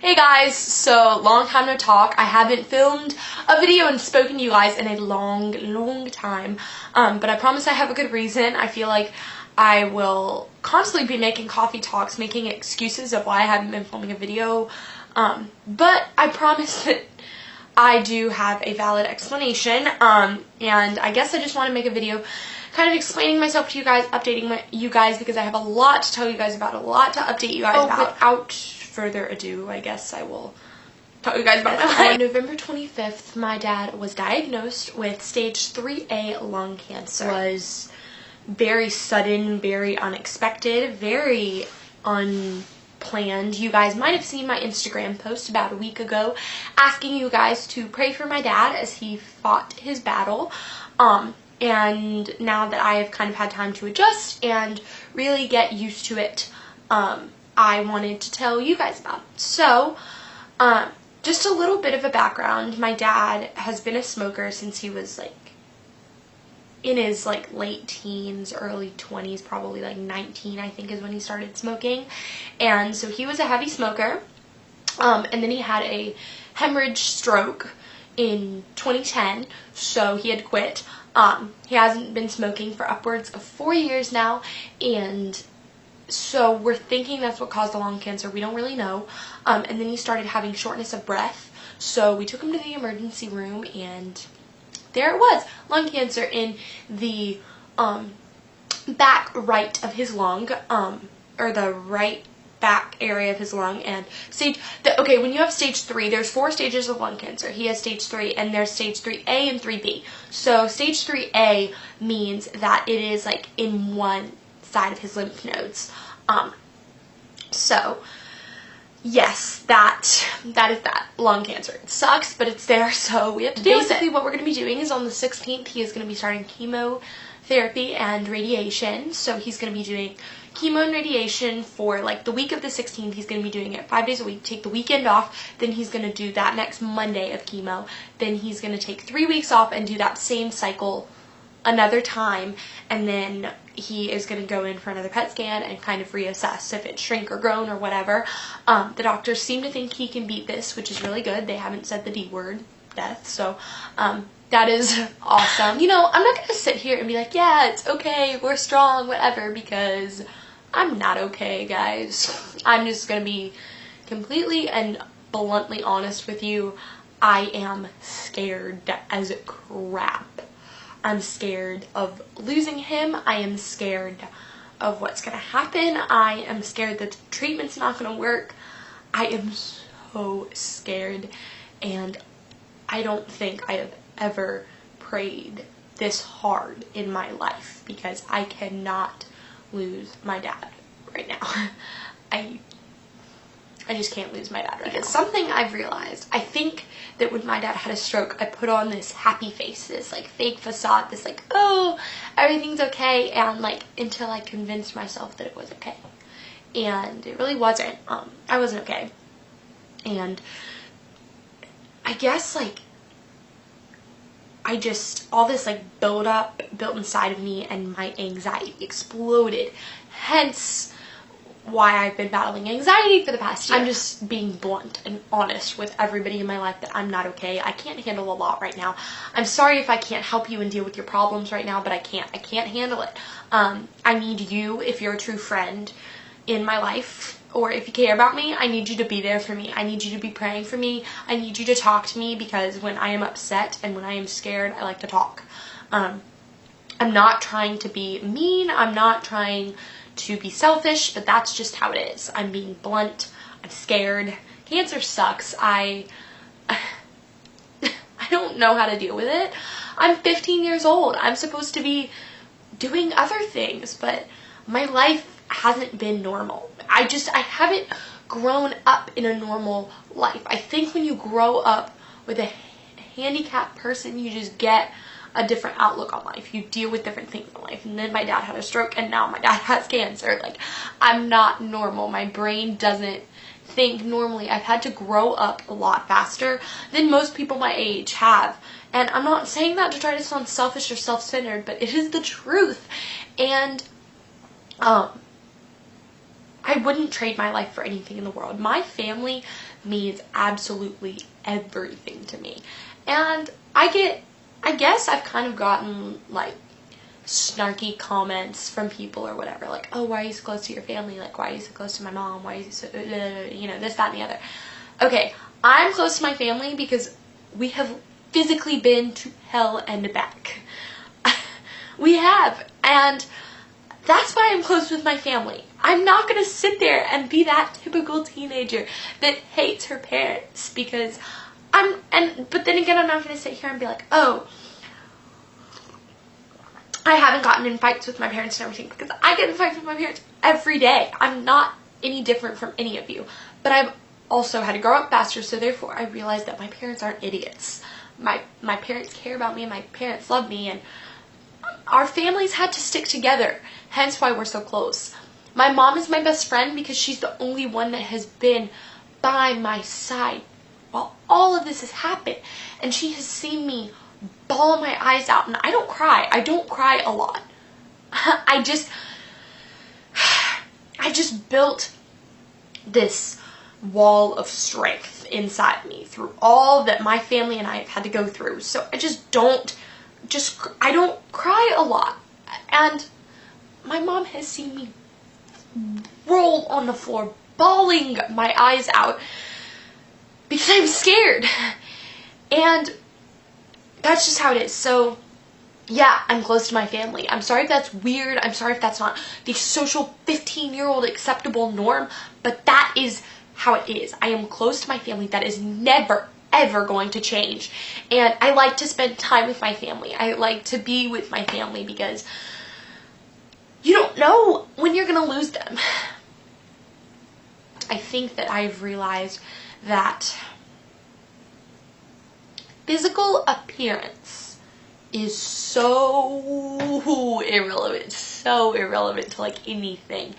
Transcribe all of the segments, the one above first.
Hey guys, so long time no talk. I haven't filmed a video and spoken to you guys in a long time, but I promise I have a good reason. I feel like I will constantly be making coffee talks, making excuses of why I haven't been filming a video, but I promise that I do have a valid explanation, and I guess I just want to make a video kind of explaining myself to you guys, updating you guys, because I have a lot to tell you guys about, a lot to update you guys about. Without further ado, I guess I will tell you guys about my life. On November 25th, my dad was diagnosed with stage 3A lung cancer. It was very sudden, very unexpected, very unplanned. You guys might have seen my Instagram post about a week ago asking you guys to pray for my dad as he fought his battle. And now that I have kind of had time to adjust and really get used to it, I wanted to tell you guys about it. So, just a little bit of a background. My dad has been a smoker since he was in his late teens, early 20s, probably 19 I think is when he started smoking. And so he was a heavy smoker, and then he had a hemorrhage stroke in 2010, so he had quit. He hasn't been smoking for upwards of 4 years now, and so we're thinking that's what caused the lung cancer. We don't really know. And then he started having shortness of breath, so we took him to the emergency room, and there it was, lung cancer in the back right of his lung, or the right back area of his lung. And okay, when you have stage 3, there's 4 stages of lung cancer. He has stage 3, and there's stage 3A and 3B. So stage 3A means that it is in one side of his lymph nodes. So yes, that is that, lung cancer. It sucks, but it's there, so we have to deal with it. Basically, what we're going to be doing is on the 16th, he is going to be starting chemotherapy and radiation. So he's going to be doing chemo and radiation for the week of the 16th. He's going to be doing it 5 days a week, take the weekend off, then he's going to do that next Monday of chemo, then he's going to take 3 weeks off and do that same cycle another time, and then he is going to go in for another PET scan and kind of reassess if it's shrink or grown or whatever. The doctors seem to think he can beat this, which is really good. They haven't said the D word, death, so that is awesome. You know, I'm not going to sit here and be like, yeah, it's okay, we're strong, whatever, because I'm not okay, guys. I'm just going to be completely and bluntly honest with you. I am scared as crap. I'm scared of losing him. I am scared of what's going to happen. I am scared that the treatment's not going to work. I am so scared, and I don't think I have ever prayed this hard in my life, because I cannot lose my dad right now. I just can't lose my dad right now. It's something I've realized. I think that when my dad had a stroke, I put on this happy face, this fake facade, this oh, everything's okay, and until I convinced myself that it was okay. And it really wasn't. I wasn't okay. And I guess all this built inside of me, and my anxiety exploded. Hence why I've been battling anxiety for the past year. I'm just being blunt and honest with everybody in my life that I'm not okay. I can't handle a lot right now. I'm sorry if I can't help you and deal with your problems right now, but I can't. I can't handle it. I need you, if you're a true friend in my life, or if you care about me, I need you to be there for me. I need you to be praying for me. I need you to talk to me, because when I am upset and when I am scared, I like to talk. I'm not trying to be mean. I'm not trying to be selfish, but that's just how it is. I'm being blunt. I'm scared. Cancer sucks. I don't know how to deal with it. I'm 15 years old. I'm supposed to be doing other things, but my life hasn't been normal. I haven't grown up in a normal life. I think when you grow up with a handicapped person, you just get a different outlook on life. You deal with different things in life. And then my dad had a stroke, and now my dad has cancer. I'm not normal. My brain doesn't think normally. I've had to grow up a lot faster than most people my age have. And I'm not saying that to try to sound selfish or self-centered, but it is the truth. And I wouldn't trade my life for anything in the world. My family means absolutely everything to me. And I guess I've kind of gotten like snarky comments from people or whatever, like, oh, why are you so close to your family? Like, why are you so close to my mom? Why are you so, this, that, and the other. Okay, I'm close to my family because we have physically been to hell and back. We have, and that's why I'm close with my family. I'm not going to sit there and be that typical teenager that hates her parents because but then again, I'm not going to sit here and be like, oh, I haven't gotten in fights with my parents and everything, because I get in fights with my parents every day. I'm not any different from any of you, but I've also had to grow up faster, so therefore I realized that my parents aren't idiots. My parents care about me, and my parents love me, and our families had to stick together, hence why we're so close. My mom is my best friend because she's the only one that has been by my side while all of this has happened, and she has seen me bawl my eyes out, and I don't cry. I don't cry a lot. I just built this wall of strength inside me through all that my family and I have had to go through. So I don't cry a lot. And my mom has seen me roll on the floor, bawling my eyes out because I'm scared. And that's just how it is. So yeah, I'm close to my family. I'm sorry if that's weird. I'm sorry if that's not the social 15-year-old acceptable norm, but that is how it is. I am close to my family. That is never, ever going to change. And I like to spend time with my family. I like to be with my family because you don't know when you're going to lose them. I think that I've realized that physical appearance is so irrelevant to like anything.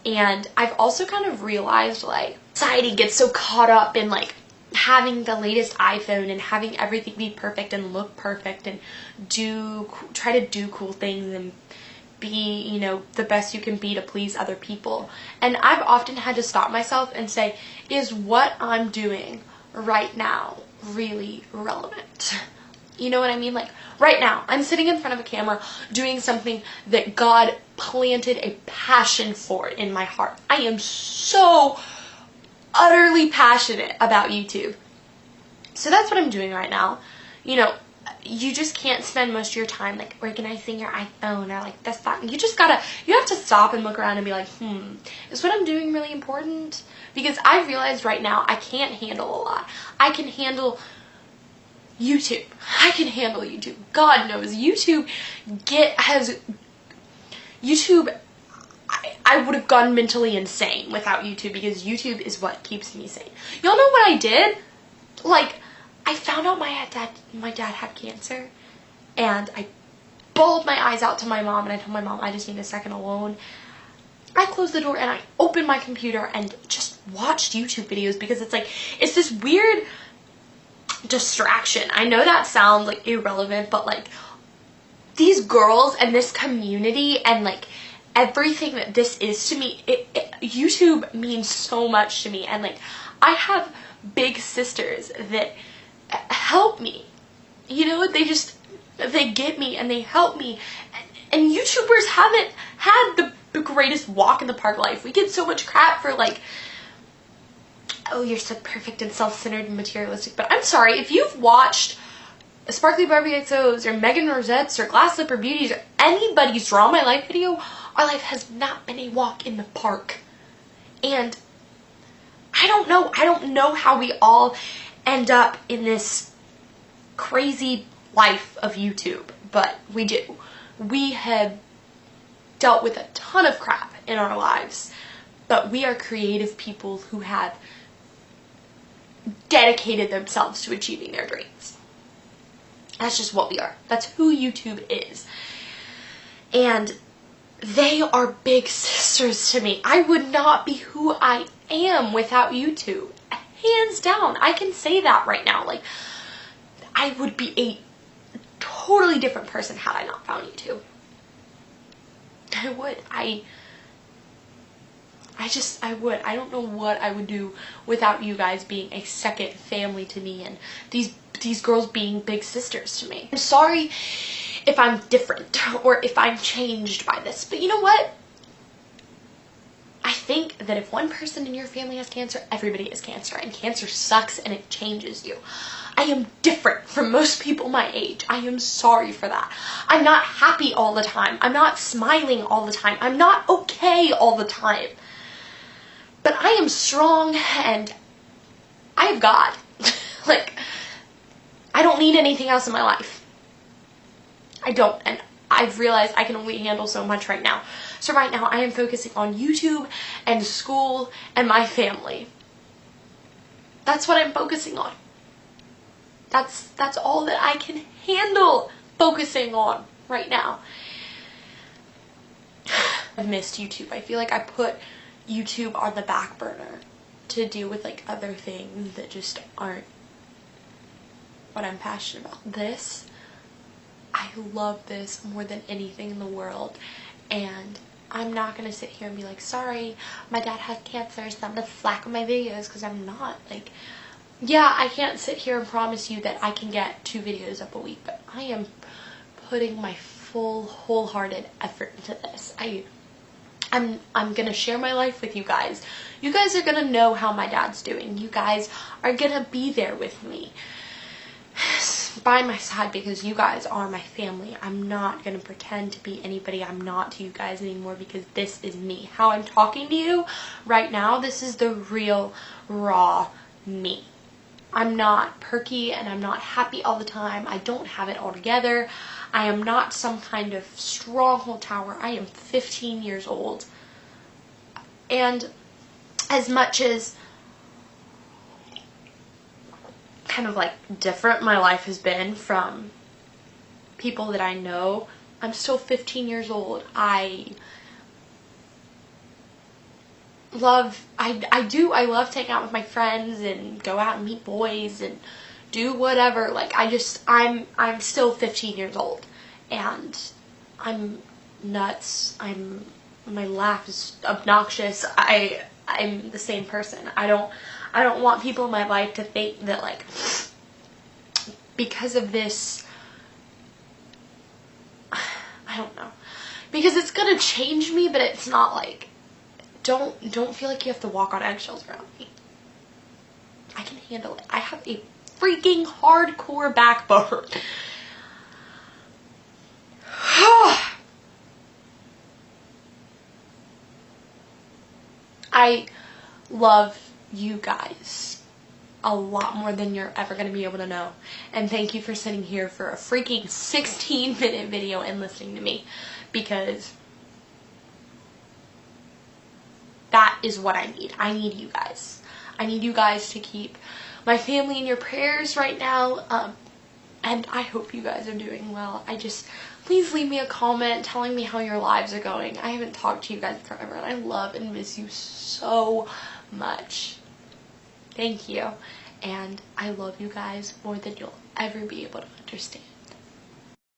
And I've also kind of realized like society gets so caught up in like having the latest iPhone and having everything be perfect and look perfect and try to do cool things and be, the best you can be to please other people. And I've often had to stop myself and say, is what I'm doing right now really relevant? You know what I mean? Like, right now, I'm sitting in front of a camera doing something that God planted a passion for in my heart. I am so utterly passionate about YouTube. So that's what I'm doing right now. You just can't spend most of your time, like, organizing your iPhone or, like, this, that. You have to stop and look around and be like, is what I'm doing really important? Because I realize right now I can't handle a lot. I can handle YouTube. God knows. I would have gone mentally insane without YouTube because YouTube is what keeps me sane. Y'all know what I did? Like, I found out my dad had cancer, and I bawled my eyes out to my mom, and I told my mom I just need a second alone. I closed the door and I opened my computer and just watched YouTube videos because it's this weird distraction. I know that sounds like irrelevant, but like these girls and this community and like everything that this is to me, YouTube means so much to me. And like I have big sisters that help me. They get me and they help me. And YouTubers haven't had the greatest walk in the park life. We get so much crap for like, oh, you're so perfect and self-centered and materialistic. But I'm sorry, if you've watched Sparkly Barbie XOs or Megan Rosette's or Glass Slipper Beauties or anybody's Draw My Life video, our life has not been a walk in the park. And I don't know how we all end up in this crazy life of YouTube, but we do. We have dealt with a ton of crap in our lives, but we are creative people who have dedicated themselves to achieving their dreams. That's just what we are. That's who YouTube is. And they are big sisters to me. I would not be who I am without YouTube. Hands down. I can say that right now. Like, I would be a totally different person had I not found YouTube. I would. I would. I don't know what I would do without you guys being a second family to me and these girls being big sisters to me. I'm sorry if I'm different or if I'm changed by this, but you know what? I think that if one person in your family has cancer, everybody has cancer, and cancer sucks and it changes you. I am different from most people my age. I am sorry for that. I'm not happy all the time. I'm not smiling all the time. I'm not okay all the time. But I am strong and I have God. Like, I don't need anything else in my life. I don't, and I've realized I can only handle so much right now. So right now I am focusing on YouTube and school and my family. That's what I'm focusing on. That's all that I can handle focusing on right now. I've missed YouTube. I feel like I put YouTube on the back burner to deal with like other things that just aren't what I'm passionate about. This, I love this more than anything in the world, and I'm not gonna sit here and be like, sorry, my dad has cancer, so I'm gonna slack on my videos, because I'm not. Like, yeah, I can't sit here and promise you that I can get 2 videos up a week, but I am putting my full, wholehearted effort into this. I'm gonna share my life with you guys. You guys are gonna know how my dad's doing. You guys are gonna be there with me, by my side, because you guys are my family. I'm not gonna pretend to be anybody I'm not to you guys anymore, because this is me. How I'm talking to you right now, this is the real, raw me. I'm not perky and I'm not happy all the time. I don't have it all together. I am not some kind of stronghold tower. I am 15 years old. And as much as kind of like different my life has been from people that I know, I'm still 15 years old. I love to hang out with my friends and go out and meet boys and do whatever. Like, I'm still 15 years old, and I'm nuts. My laugh is obnoxious. I'm the same person. I don't want people in my life to think that, like, because of this, I don't know, because it's gonna change me, but it's not like, don't feel like you have to walk on eggshells around me. I can handle it. I have a freaking hardcore backbone. I love you guys a lot more than you're ever going to be able to know. And thank you for sitting here for a freaking 16-minute video and listening to me, because that is what I need. I need you guys. I need you guys to keep my family in your prayers right now. And I hope you guys are doing well. Please leave me a comment telling me how your lives are going. I haven't talked to you guys forever, and I love and miss you so much. Thank you. And I love you guys more than you'll ever be able to understand.